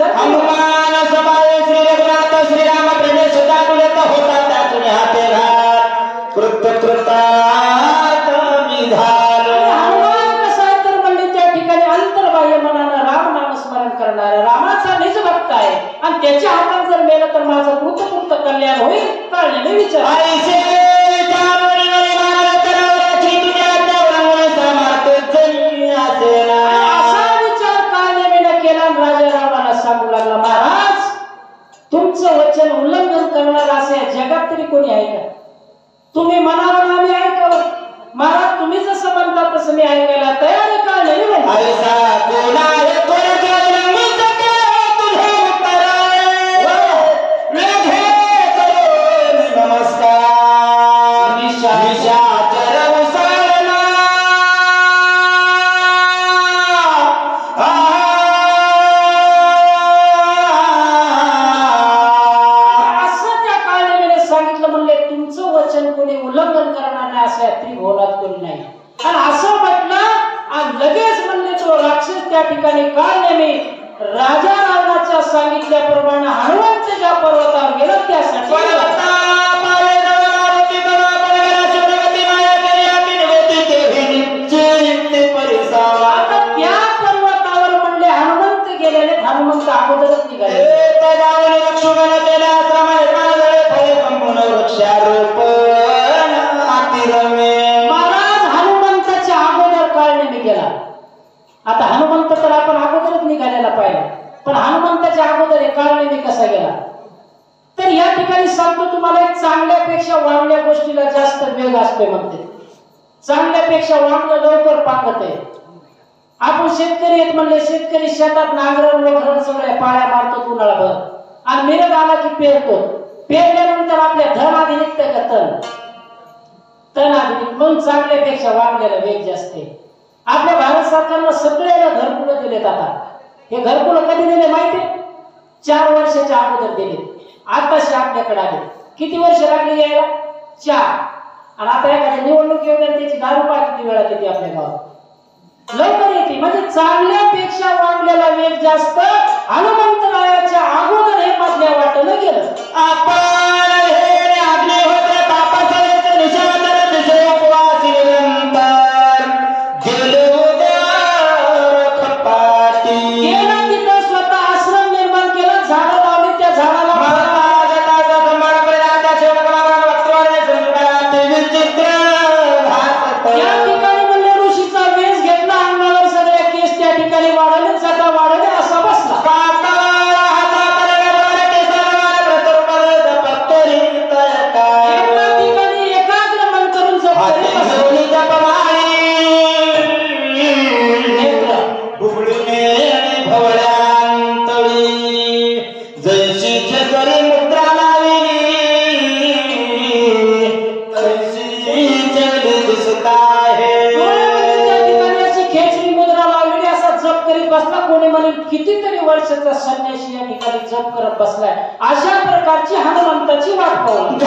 विचार हनुमान सभाए श्री रघुनाथ श्रीराम प्रेमे सुता तुलत होता त्यातून हाते घात कृतार्थ मी झालो. हनुमान कसा आहे तर म्हणजे त्या ठिकाणी अंतर्बाह्य मनानं राम नाम स्मरण करणारा रामाचा निज भक्त आहे आणि त्याच्या हातात जर मेलं तर माझं कृतकृत कल्याण होईल. काळजीने विचार ऐसे विचारून मानव करावयाची तुझ्या आज्ञावरून समर्थ जनी असेना. असा विचार काळजीने केला. राजा रामाला सांगू लागला महाराज तुमचं वचन उल्लंघन करणारा असे जगात तरी कोणी आहे का? तुम्ही म्हणावं ना आम्ही ऐकावं. महाराज तुम्ही जसं म्हणता तसं मी ऐकायला तयार आहे. काळजीने म्हणा ऐसा कोण आहे राजा रावणाच्या सांगितल्याप्रमाणे हनुमंत ज्या पर्वतावर गेला त्यासाठी त्या पर्वतावर म्हणले हनुमंत गेलेले. हनुमंत अगोदरच निघाले. महाराज हनुमंताच्या अगोदर काळने गेला. आता हनुमंत तर आपण अगोदरच निघालेला पाहिला पण हनुमंताच्या अगोदर काळने कसा गेला तर या ठिकाणी सांगतो तुम्हाला एक चांगल्यापेक्षा वांगल्या गोष्टीला जास्त वेग असतो म्हणते. चांगल्यापेक्षा वांगलं लवकर पाकत आहे. आपण शेतकरी आहेत म्हणले शेतकरी शेतात नांगरण वगैरे सगळ्या पाळ्या मारतो उन्हाळाभर आणि मिरग आला की पेरतो. पेरल्यानंतर आपल्या धन आधी निघतंय का तण आधी निघत. म्हणून चांगल्यापेक्षा वांगल्याला वेग जास्त आहे. आपल्या भारत सरकारनं सगळ्याला घरकुलं दिलेत. आता हे घरकुलं कधी दिले माहिती? 4 वर्षाच्या अगोदर दिले. आताशी आपल्याकडे आले. किती वर्ष लागली यायला? 4. आणि आता एखादी निवडणूक येऊन त्याची दारू पाहा किती वेळा येते आपल्या गावात. लवकर येते. म्हणजे चांगल्यापेक्षा वाढलेला वेग जास्त. हनुमंतरायाच्या अगोदर हे मधल्या वाटलं गेलं. आपण हे आज्ञे होते तापसाचे निशावर दिसे उपवास निरंतर गेलो उदर खपाटी. गेला तिथं स्वतः आश्रम निर्माण केला. झाडं लावली. त्या झाडाला या ठिकाणी म्हणले ऋषीचा वेश घेतला. अंगावर सगळ्या केस त्या ठिकाणी वाढवले. जटा वाढवले असा बसला. एकाग्र मन करून कितीतरी वर्षाचा संन्यासी या ठिकाणी जप करत बसलाय. अशा प्रकारची हनुमंताची वाट पाहून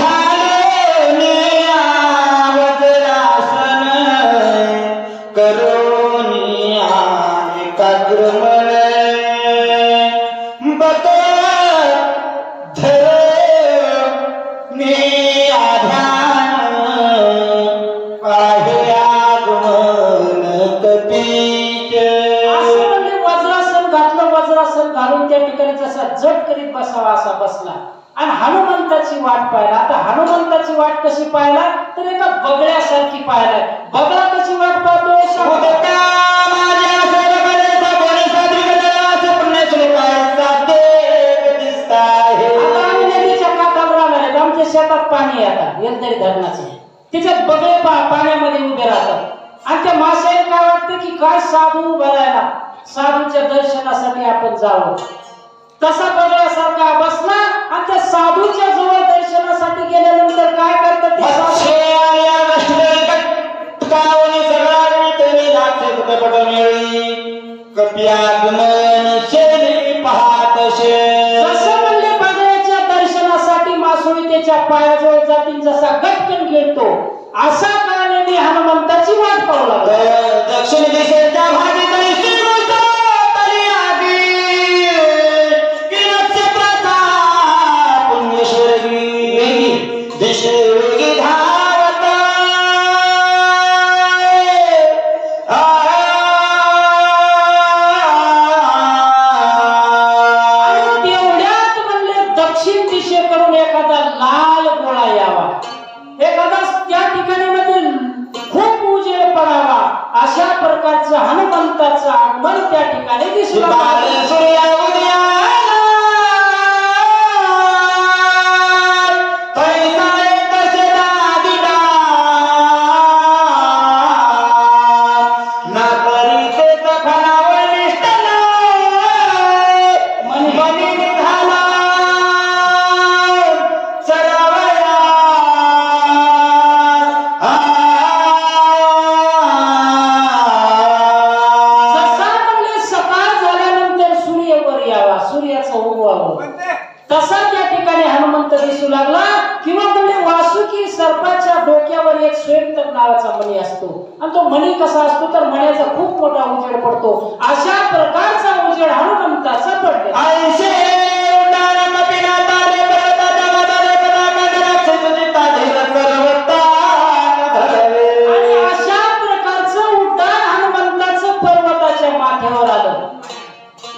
जप करीत बसावा असा बसला आणि हनुमंताची वाट पाहिला. आता हनुमंताची वाट कशी पाहिला तर एका बगळ्यासारखी पाहिला. बगळा कशी वाट पाहतो? नदीच्या काठावर आले. आमच्या शेतात पाणी आता येलदरी धरणाचे. तिच्यात बगळे पाण्यामध्ये उभे राहतात आणि त्या माशाला काय वाटतं की काय साधू उभा राहिला, साधूच्या दर्शनासाठी आपण जावं. तसा बगळ्यासारखा बसला आणि त्या साधूच्या जवळ दर्शनासाठी गेल्यानंतर काय करतात ते जसं म्हणले बगळ्याच्या दर्शनासाठी मासोळी त्याच्या पायाजवळ जातील जसा गटकन गिळतो असा काळाने हनुमंताची वाट पाहू लागला. दक्षिण दिशेच्या भागीत आगमन त्या ठिकाणी दिसू लागलं. सूर्या उदयाला पैसा कसे दादिला ना करीते फलावर निष्ठला मनी निघाला चरावया जसा म्हणले सकाळ झाल्यानंतर सूर्य वर यावा, सूर्याचं उगवावं, तसा त्या ठिकाणी हनुमंत दिसू लागला. किंवा म्हणजे वासुकी सर्पाच्या डोक्यावर एक श्वेतक नावाचा मणी असतो आणि तो मणी कसा असतो तर मण्याचा खूप मोठा उजेड पडतो. अशा प्रकारचा उजेड हनुमंताचा पडला. ऐसे उडारम पिना तारे पर्वताच्या मधारे कदा कंदराक्षे सुजिता धीर पर्वता धरवे. आणि अशा प्रकारचं उड्डाण हनुमंताचं पर्वताच्या माथ्यावर आलं.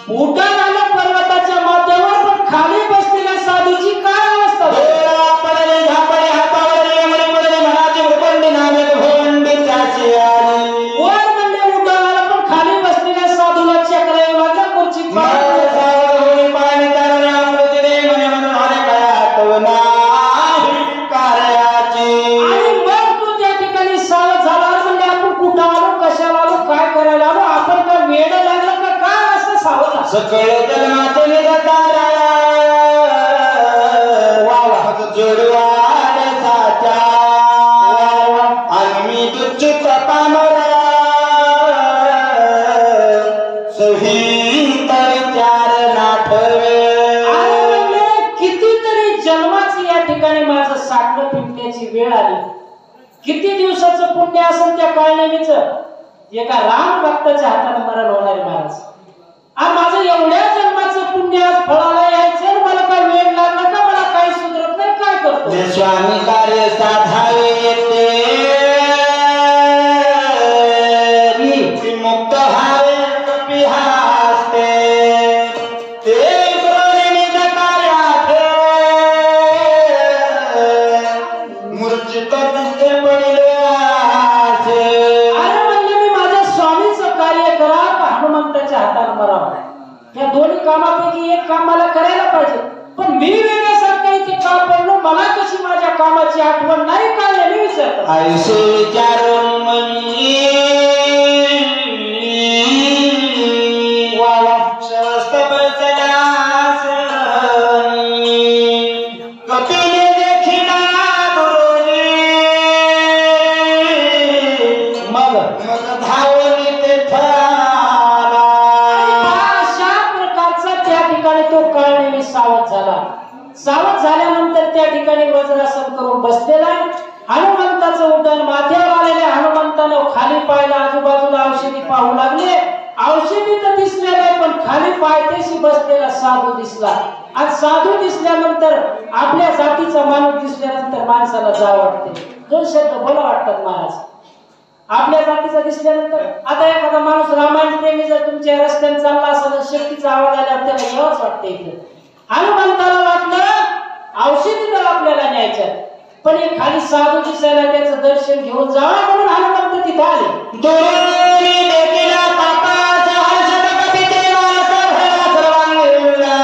उड्डाण आलं पर्वताच्या माथ्यावर, पण खाली बसलेल्या साधूची काय अवस्था होती? डोळा पडले झापडे हातावर रेमणी पडले मनाची भूपंडी नामे भोंडी त्याची आली. वर म्हणले उड्डाण आलं, पण खाली बसलेल्या साधूला चक्र येऊ लागला. खुर्ची माणसावर होई पाणी तरणे अमृत दे म्हणे म्हणून हरे काय आठव नाही कार्याची. आणि मग तू त्या ठिकाणी सावध झाला. म्हणजे आपण कुठं आलो, कशाला आलो, काय करायला आलो, आपण काय वेड लागलं का काय, असं सावध झाला. सकळ जन्माचे निगतारा जोडवार साचा आणि मी दुच्चित पामरा सहित विचार नाठवे. आणि म्हणले कितीतरी जन्माची या ठिकाणी माझं साठलं पिंपण्याची वेळ आली. किती दिवसाचं पुण्य असेल त्या काळनेमीचं, एका राम भक्ताच्या हाताने मरण होणारे महाराज. आणि माझं एवढ्या जन्माचं पुण्य आज फळाला यायचं, मला काय वेळ लागला का, मला काही सुधरत नाही, काय करतो. स्वामी कार्य साधावे येते मुक्त व्हावे कपी हास्ते ते निज कार्यात मूर्छित दिसते पडिले आसे. अरे म्हणले मी माझ्या स्वामीचं कार्य करा का हनुमंताच्या हाताने मरावं, या दोन्ही कामापैकी एक काम मला करायला पाहिजे. पण मी वेगळ्यासारखं इथे का पडलो, मला कशी माझ्या कामाची आठवण नाही, काय मी विचारतो. ऐसे विचारून मनी वावा शवस्त बसलास कपिले देखिला गुरुनी मग धावली ते ठाला. अशा प्रकारचा त्या ठिकाणी तो कळणे सावध झाला. सावध झाल्यानंतर त्या ठिकाणी वज्रासन करून बसलेला. हनुमंताचं उड्डाण माथ्यावर आलेल्या हनुमंतानं खाली पाहिलं, आजूबाजूला औषधी पाहू लागले. औषधी तर दिसले नाही, पण खाली पायथ्याशी बसलेला साधू दिसला. आणि साधू दिसल्यानंतर आपल्या जातीचा माणूस दिसल्यानंतर माणसाला जा वाटते. दोन शब्द बोला वाटतात महाराज आपल्या जातीचा दिसल्यानंतर. आता एखादा माणूस रामायण प्रेमी जर तुमच्या रस्त्याने चालला असेल, शक्तीचा आवाज आल्यावर त्याला यावंच वाटते. इथे हनुमंताला वाटलं औषधी तर आपल्याला न्यायचं, पण हे खाली साधू दिसायला त्याचं दर्शन घेऊन जावा म्हणून हनुमंत तिथे आले. दोन्ही देखिला पापाचा हर्षद कपिते वासा भया सर्वांगीला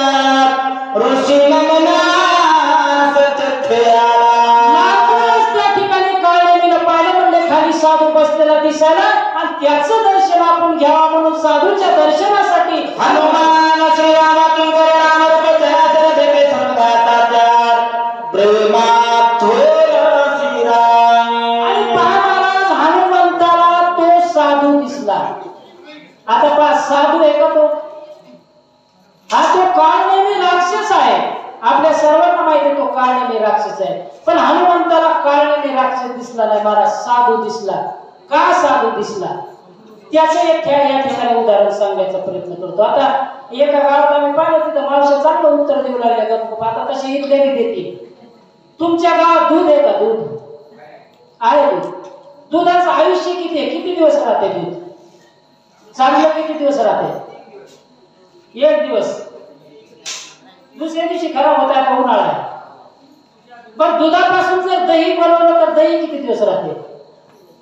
ऋषी नमनास चथे आला. लाखोच त्या ठिकाणी काळनेमीला पाहिलं. म्हणले खाली साधू बसलेला दिसायला आणि त्याचं दर्शन आपण घ्यावा म्हणून साधूच्या दर्शनासाठी हनुमान श्रीरामातून राम रूप चराचर देवे सर्वदाताचार प्रेमात थोर श्रीराम. आणि पहा महाराज हनुमंताला तो साधू दिसला. आता पहा साधू आहे का तो, हा तो काळनेमी राक्षस आहे. आपल्या सर्वांना माहिती आहे तो काळनेमी राक्षस आहे. पण हनुमंताला काळनेमी राक्षस दिसला नाही महाराज, साधू दिसला. का साधू दिसला त्याचं एक या ठिकाणी उदाहरण सांगण्याचा प्रयत्न करतो. आता एका गावात आम्ही पाहिलं, तिथं मावशी चांगलं उत्तर देऊ लागल्या गप्प. आता तशी इथल्या देते. तुमच्या गावात दूध आहे का? दूध आहे. दूध दुधाचं आयुष्य किती आहे? किती दिवस राहते दूध? चांगलं किती दिवस राहते? एक दिवस. दुसऱ्या दिवशी खराब होत आहे, उन्हाळा आहे. पण दुधापासून जर दही बनवलं तर दही किती दिवस राहते?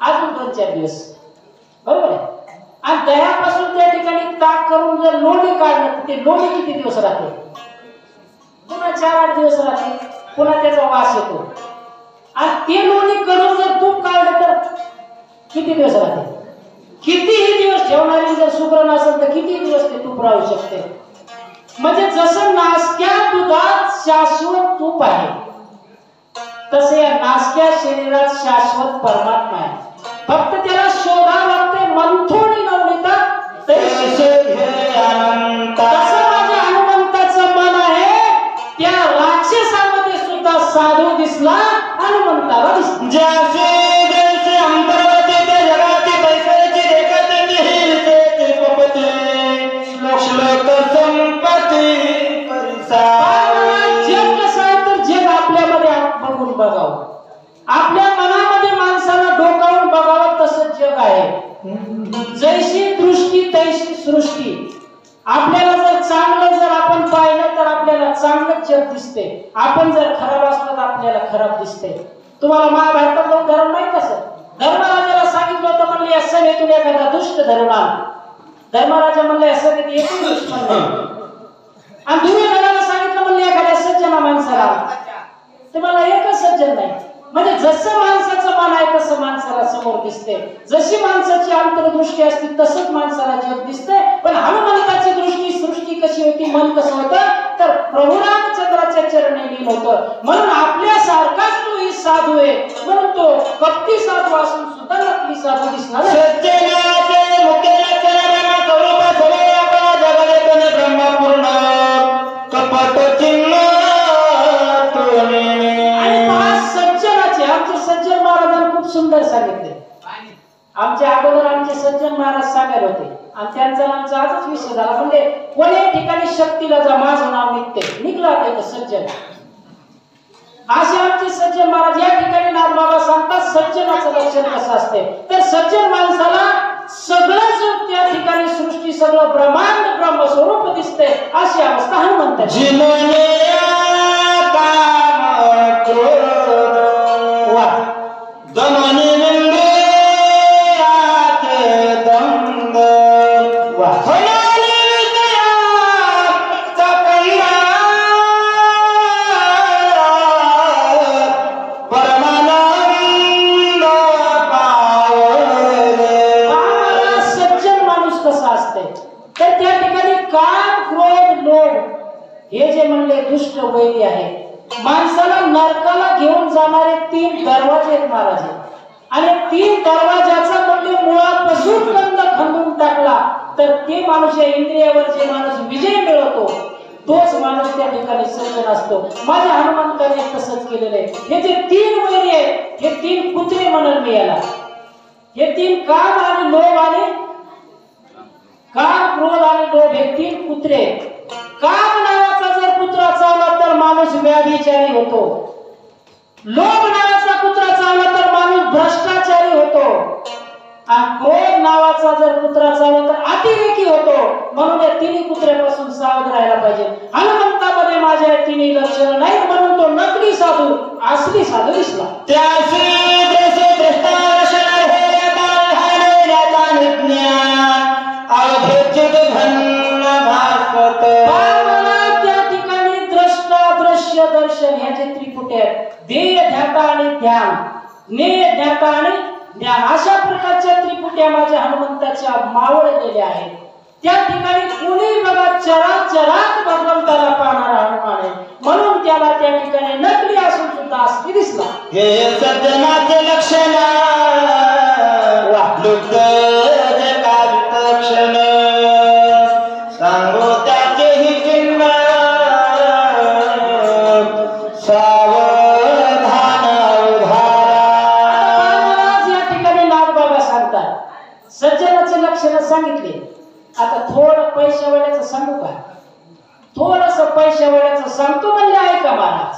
अजून 2-4 दिवस. बरोबर आहे. आणि दह्यापासून त्या ठिकाणी ताक करून जर लोणी काढलं तर ते लोणी किती दिवस राहते? पुन्हा 4-8 दिवस राहते, पुन्हा त्याचा वास येतो. आणि ते लोणी करून जर तूप काढलं तर किती दिवस राहते? कितीही दिवस ठेवणारी जर सुगरण असेल तर किती दिवस ते तूप राहू शकते. म्हणजे जसं नासक्या दुधात शाश्वत तूप आहे तसे या नासक्या शरीरात शाश्वत परमात्मा आहे. फक्त त्याला शोधावं लागते मंथोडी नवनीता तसं माझ्या हनुमंताचं मन आहे. त्या राक्षसामध्ये सुद्धा साधू दिसला, हनुमंताला दिसला. जैसे जैसे अंतर्गत जगाती पैसाची देखत निहिते स्वपते श्लोक संपत्ती जग कसं आहे तर जग आपल्यामध्ये बघून बघावं, आपल्या मनामध्ये माणसाला डोकावून बघावं तसं जग आहे. जैशी दृष्टी तैशी सृष्टी. आपल्याला जर चांगलं जर आपण पाहिलं तर आपल्याला चांगलंच जग दिसते. आपण जर खराब असलो तर आपल्याला खराब दिसते. तुम्हाला महाभारतातलं उदाहरण नाही कसं? धर्मराजाला सांगितलं होतं म्हणले या सभेतून एखादा दुष्ट धरून आण. धर्मराजा म्हणले या सभेत एकही दुश्मन नाही. आणि दुर्योधनाला सांगितलं म्हणले एखाद्या सज्जन माणसाला, ते मला एकच सज्जन नाही. म्हणजे जसं माणसाचं मन आहे तसं माणसाला समोर दिसते. जशी माणसाची अंतर्दृष्टी असते तसंच माणसाला जग दिसते. पण हनुमंताची दृष्टी सृष्टी कशी होती, मन कसं होतं तर प्रभू रामचंद्राच्या चरणी लीन होतं. म्हणून आपल्यासारखाच तो ही साधू आहे. म्हणून तो कपटी साधू असून सुद्धा नकली साधू दिसणार. सज्जनाचे मुख्य लक्षण स्वरूप सवय आपण जगले ब्रह्मपूर्ण कपट चिन्ह. आमचे सज्जन महाराजांनी खूप सुंदर सांगितले. आमच्या अगोदर आमचे सज्जन महाराज सांगायला होते आणि त्यांचा आमचा आजच विषय झाला. म्हणजे कोणत्याही ठिकाणी शक्तीला जा माझं नाव निघते, निघला ते सज्जन. असे आमचे सज्जन महाराज या ठिकाणी नाथबाबा सांगतात सज्जनाचं लक्षण कसं असते तर सज्जन माणसाला सगळंच त्या ठिकाणी सृष्टी सगळं ब्रह्मांड ब्रह्मस्वरूप दिसते. अशी अवस्था हनुमंताची. हे जे म्हणले दुष्ट वैरी आहे, माणसाला नरकाला घेऊन जाणारे 3 दरवाजे आहेत महाराज. आणि 3 दरवाजाचा म्हणजे मुळापासून बंद खंडून टाकला तर ते माणूस या इंद्रियावर जे माणूस विजय मिळवतो तोच माणूस त्या ठिकाणी सज्जन असतो. माझ्या हनुमंताने तसंच केलेलं आहे. हे जे 3 वैरी आहेत हे 3 कुत्रे म्हणून मी याला. हे 3 काम आणि लोभ आणि काम क्रोध आणि लोभ हे 3 कुत्रे. काम नावाचा जर कुत्रा चावला तर माणूस व्याभिचारी होतो. लोभ नावाचा कुत्रा चावला तर माणूस भ्रष्टाचारी होतो. आणि क्रोध नावाचा जर कुत्रा चावला तर अतिरेकी होतो. म्हणून या 3 कुत्र्यापासून सावध राहायला पाहिजे. हनुमंतामध्ये माझ्या 3 लक्षणं नाहीत म्हणून तो नकली साधू असली साधू दिसला. त्या ठिकाणी द्रष्टा दृश्य दर्शन ह्याचे त्रिपुटे आहेत. ध्येय ध्याता आणि ध्यान, ज्ञेय ध्याता आणि ध्यान अशा प्रकारच्या त्रिपुट्या माझ्या हनुमंताच्या मावळलेल्या आहेत. त्या ठिकाणी कुणी बघा चराचरात भगवंताला पाहणारा हनुमान आहे म्हणून त्याला त्या ठिकाणी नकली असून सुद्धा असली दिसला. हे सज्जनाचे लक्षण क्षण सांगो त्याचे ही चिन्ह सावधान महाराज या ठिकाणी नाथबाबा सांगतात सज्जनाचे लक्षण सांगितले. आता थोडं पैशावाल्याचं सांगू का? थोडस पैशावाल्याचं सांगतो म्हणले आहे का महाराज?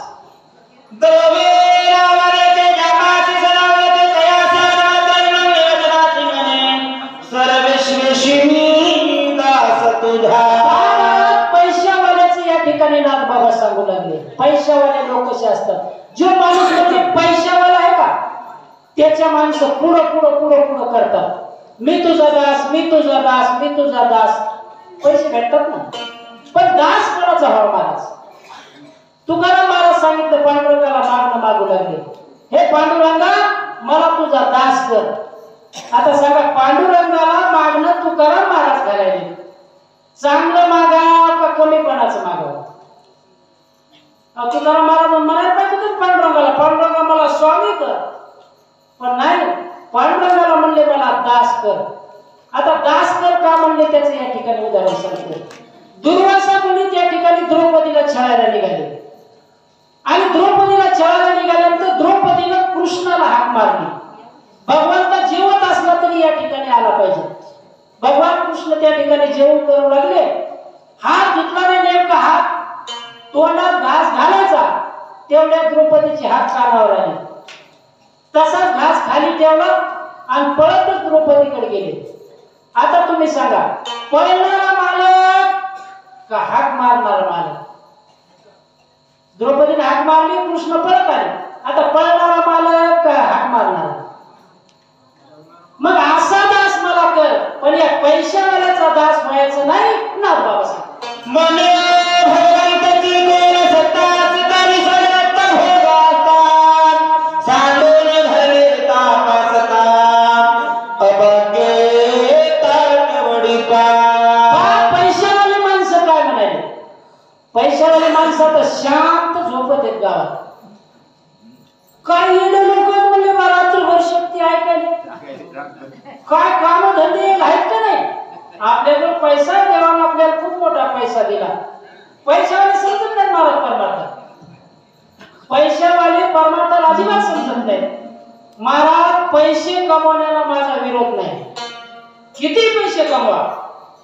पैशावाल्याचं या ठिकाणी नाथबाबा सांगू लागले. पैशावाले लोक कसे असतात? जो माणूस म्हणजे पैशावाला आहे का त्याच्या माणसं पुढं पुढं पुढं पुढं करतात. मी तुझा दास, मी तुझा दास, मी तुझा दास. पैसे भेटतात ना, पण दास कोणाचा व्हावा महाराज? तुकाराम महाराज सांगितलं पांडुरंगाला मागणं मागू लागले, हे पांडुरंगा मला तुझा दास कर. आता सांगा पांडुरंगाला मागणं तुकाराम महाराज करायले, चांगलं मागा का कमीपणाचं मागावं? तुकाराम महाराज म्हणायला पाहिजे तर पांडुरंगाला, पांडुरंगा मला स्वामी कर, पण नाही, पांडुरंगाला म्हणले मला दास कर. आता दास कर का म्हणले त्याचं या ठिकाणी उदाहरण सांगतो. दुर्वासा मुनी त्या ठिकाणी द्रौपदीला छळायला निघाले आणि द्रौपदीला छळायला निघाल्यानंतर द्रौपदीनं कृष्णाला हाक मारली. भगवंत जेवत असला तरी या ठिकाणी आला पाहिजे. भगवान कृष्ण त्या ठिकाणी जेवण करू लागले, हात घेतला नाही, नेमका हात तोंडात घास घालायचा तेवढ्या द्रौपदीचे हात कानावर आले. तसाच घास खाली ठेवला आणि पळतच द्रौपदीकडे गेले. आता तुम्ही सांगा, पळणारा मालक का हाक मारणारा मालक? द्रौपदीने हाक मारली, कृष्ण पळत आले. आता पळणारा मालक का हाक मारणारा? मग असा दास मला कर, पण या पैशावाल्याचा दास व्हायचं नाही ना बाबासाहेब. मने भगवंताची गुण सत्ता तरी सगळ्यात भोगातात, सांडून धरले तापासता अभाग्ये तारवडी पा. पैशावाले माणसं काय म्हणाले? पैशावाले माणसं तर शांत झोपत आहेत गावात. काय येणं लोक म्हणले रात्रभर शक्ती ऐकायला, काय काम धंदे आहेत का नाही? आपल्याकडे पैसा देवाने आपल्याला खूप मोठा पैसा दिला. पैशावाले समजत नाही महाराज परमार्थ, पैशावाले परमार्थाला अजिबात समजत नाही. महाराज पैसे कमवण्याला माझा विरोध नाही, किती पैसे कमवा,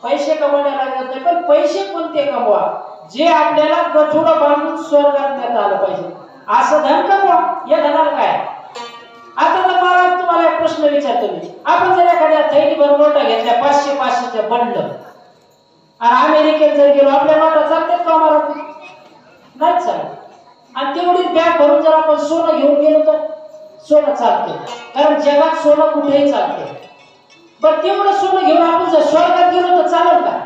पैसे कमवण्याला विरोध नाही, पण पैसे कोणते कमवा जे आपल्याला गठुडं बांधून स्वर्गात नेता आलं पाहिजे. असं धन कमवा, या धनाला काय? आता तर मला तुम्हाला एक प्रश्न विचारतो मी, आपण जर एखाद्या थैलीभर नोटा घेतल्या 500-500च्या बंडल आणि अमेरिकेत जर गेलो, आपल्या नोटा चालतात का महाराज? नाही चालत. आणि तेवढीच बॅग भरून जर आपण सोनं घेऊन गेलो तर सोनं चालते, कारण जगात सोनं कुठेही चालते. पण तेवढं सोनं घेऊन आपण जर स्वर्गात गेलो तर चालेल का?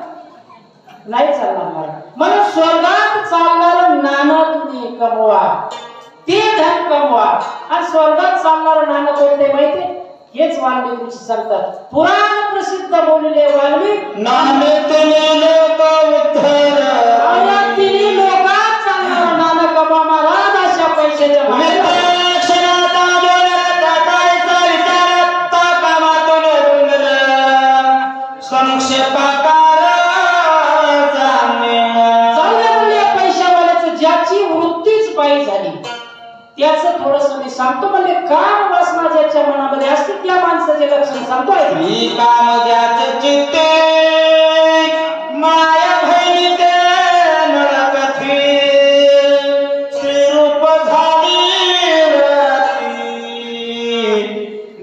नाही चालणार महाराज. म्हणून स्वर्गात चालणारं नाणं तुम्ही कमवा, ते धन कमवा. आणि स्वर्गात चालणारं नाणं कोणते माहिती? हेच वाल्मिक सांगतात. पुराण प्रसिद्ध बोलले वाल्मिक, नामे तुम्ही लोक उद्धर, तिन्ही लोकात चालणारं नाणं कमवा महाराज. अशा पैशाच्या क्षणाचा बोलत कायचा विचारता कामातून रुंदर संक्षेपाकार पैशावाल्याचं ज्याची वृत्तीच बाई झाली त्याचं थोडस मी सांगतो. म्हणजे काम वासना ज्याच्या मनामध्ये असते त्या माणसाचे लक्षण सांगतोय मी. काम ज्याचे चित्ते माया भैते नळकथी श्रीरूप झाली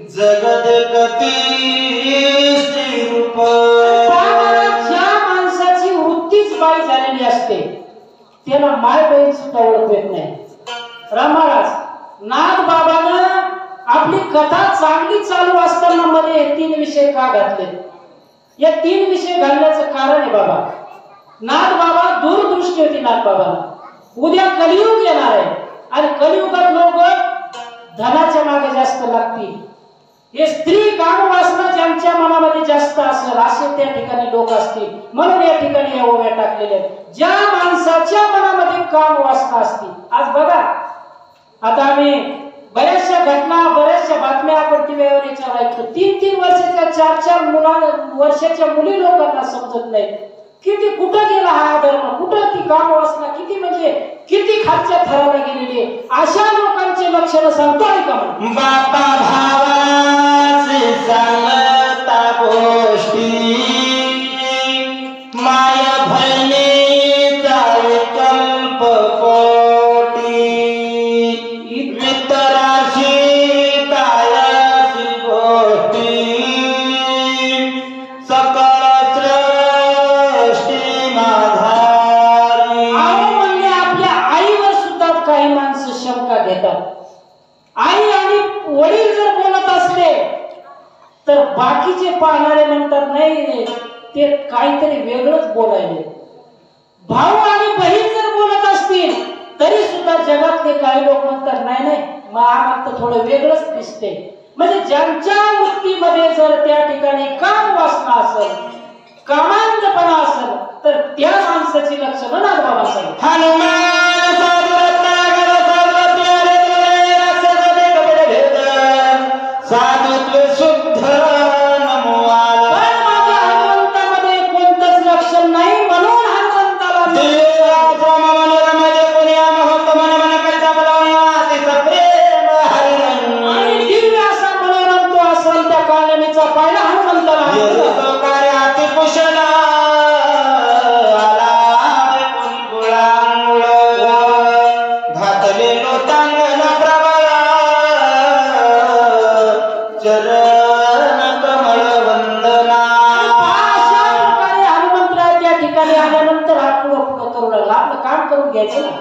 जगद गती श्रीरूप. ज्या माणसाची वृत्तीच बाई झालेली असते त्याला माय बहीण सुद्धा ओळख येत नाही. रामराज नाथ बाबानं आपली कथा चांगली चालू असताना मध्ये 3 विषय का घातले? या 3 विषय घालण्याचं कारण आहे बाबा, नाथ बाबा दूरदृष्टी होती नाथ बाबांना. उद्या कलियुग येणार आहे आणि कलियुगात लोक धनाच्या मागे जास्त लागतील. हे स्त्री काम वासना ज्यांच्या मनामध्ये जास्त असेल असे त्या ठिकाणी लोक असतील, म्हणून या ठिकाणी या ओव्या टाकलेल्या आहेत. ज्या माणसाच्या मनामध्ये काम वासना असतील. आज बघा, आता आम्ही बऱ्याचशा घटना, बऱ्याचशा बातम्या आपण टीव्हीवर याच्यावर ऐकतो. 3-3 वर्षाच्या 4-4 वर्षाच्या मुली लोकांना समजत नाही किती कुठं गेला हा धर्म, कुठं ती काम वासना किती म्हणजे किती खालच्या थराला गेलेली. अशा लोकांचे लक्षण सांगतोय का? बापा भावाचे सांगता गोष्टी माया बहिणीचा कल्प कोटी वितराशी कायाशी गोष्टी सकळ सृष्टी माधारी. म्हणजे आपल्या आईवर सुद्धा काही माणसं शंका घेतात. आई आणि वडील जर बोलत असले तर बाकीचे पाहणारे म्हणतात नाही रे, ते काहीतरी वेगळंच बोलायले. भाऊ आणि बहीण जर बोलत असतील तरी सुद्धा जगातले काही लोक म्हणतात नाही नाही, मग आम्हाला तर थोडं वेगळंच दिसते. म्हणजे ज्यांच्या वृत्तीमध्ये जर त्या ठिकाणी काम वासना असेल, कामांधपणा असेल, तर त्या माणसाची लक्षणं नागबाबा असेल. हनुमान साधुरत्नागर साधुरत्नारे राक्षसाचे कपडे भेद साधुत्व शुद्ध नमोआला. पण माझ्या हनुमंतामध्ये कोणतंच लक्षण नाही, म्हणून हनुमंताला मनोरमध्ये कोणी आम होत मन मन करता बोलावणे तिचा प्रेम हरिरंग. आणि दिव्य असा मनोरम तो असेल त्या काळनेमीचा पाहिला हनुमंताला. कार्याति कुशल आला कोणी गुळांमुळ घातले लोटांगण प्रबळ चरण कमळ वंदना. अशा प्रकारे हनुमंतराय त्या ठिकाणी आल्यानंतर हा पुढं पुढं करू लागला. आपलं काम करून घ्यायचं ना.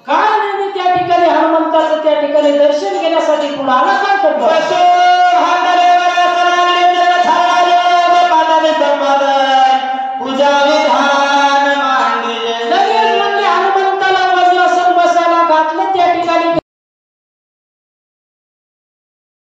काय नेहमी त्या ठिकाणी हनुमंताचं त्या ठिकाणी दर्शन घेण्यासाठी पुढे आला. काय करतो बसो हाताला